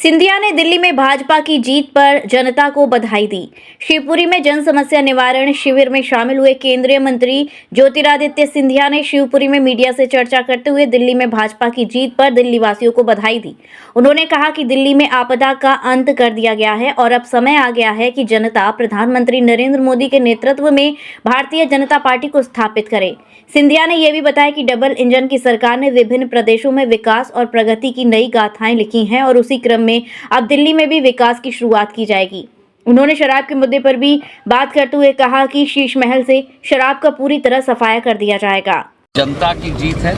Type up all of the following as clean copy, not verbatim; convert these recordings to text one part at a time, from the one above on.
सिंधिया ने दिल्ली में भाजपा की जीत पर जनता को बधाई दी। शिवपुरी में जन समस्या निवारण शिविर में शामिल हुए केंद्रीय मंत्री ज्योतिरादित्य सिंधिया ने शिवपुरी में मीडिया से चर्चा करते हुए दिल्ली में भाजपा की जीत पर दिल्ली वासियों को बधाई दी। उन्होंने कहा कि दिल्ली में आपदा का अंत कर दिया गया है और अब समय आ गया है कि जनता प्रधानमंत्री नरेंद्र मोदी के नेतृत्व में भारतीय जनता पार्टी को स्थापित करे। सिंधिया ने यह भी बताया कि डबल इंजन की सरकार ने विभिन्न प्रदेशों में विकास और प्रगति की नई गाथाएं लिखी हैं और उसी क्रम में अब दिल्ली में भी विकास की शुरुआत की जाएगी। उन्होंने शराब के मुद्दे पर भी बात करते हुए कहा कि शीश महल से शराब का पूरी तरह सफाया कर दिया जाएगा। जनता की जीत है।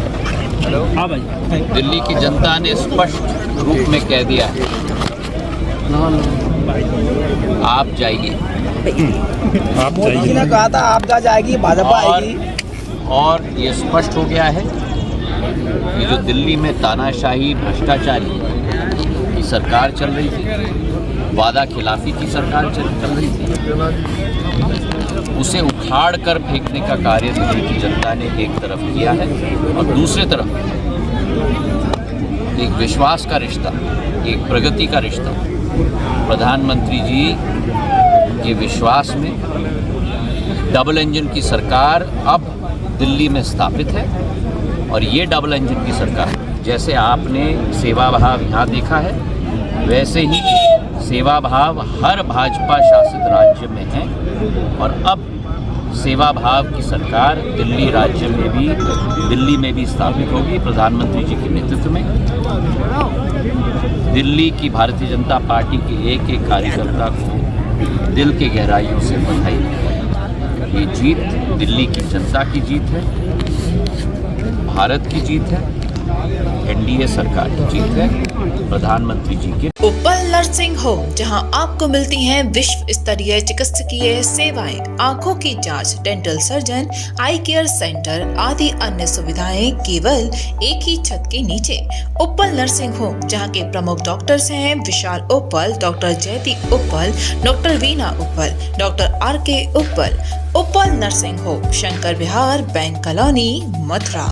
दिल्ली की जनता ने स्पष्ट रूप में कह दिया है आप जाइए। मोदी जी ने कहा था आपदा जाएगी, भाजपा आएगी। और ये स्पष्ट हो गया है कि जो दिल्ली में तानाशाही भ्रष्टाचारी की सरकार चल रही थी, वादा खिलाफी की सरकार चल रही थी, उसे उखाड़ कर फेंकने का कार्य दिल्ली की जनता ने एक तरफ किया है और दूसरी तरफ एक विश्वास का रिश्ता, एक प्रगति का रिश्ता प्रधानमंत्री जी के विश्वास में डबल इंजन की सरकार अब दिल्ली में स्थापित है। और ये डबल इंजन की सरकार, जैसे आपने सेवा भाव यहाँ देखा है, वैसे ही सेवा भाव हर भाजपा शासित राज्य में है। और अब सेवा भाव की सरकार दिल्ली में भी स्थापित होगी प्रधानमंत्री जी के नेतृत्व में। दिल्ली की भारतीय जनता पार्टी के एक एक कार्यकर्ता को दिल के गहराइयों से बधाई। ये जीत दिल्ली की जनता की जीत है, भारत की जीत है, एनडीए सरकार की जीत है, प्रधानमंत्री जी के। उप्पल नर्सिंग होम, जहां आपको मिलती हैं विश्व स्तरीय चिकित्सकीय सेवाएं, आंखों की जांच, डेंटल सर्जन, आई केयर सेंटर आदि अन्य सुविधाएं केवल एक ही छत के नीचे। उप्पल नर्सिंग होम, जहां के प्रमुख डॉक्टर्स हैं विशाल उप्पल, डॉक्टर जयती उप्पल, डॉक्टर वीना उप्पल, डॉक्टर आर के उप्पल। उप्पल नर्सिंग होम, शंकर विहार, बैंक कॉलोनी, मथुरा।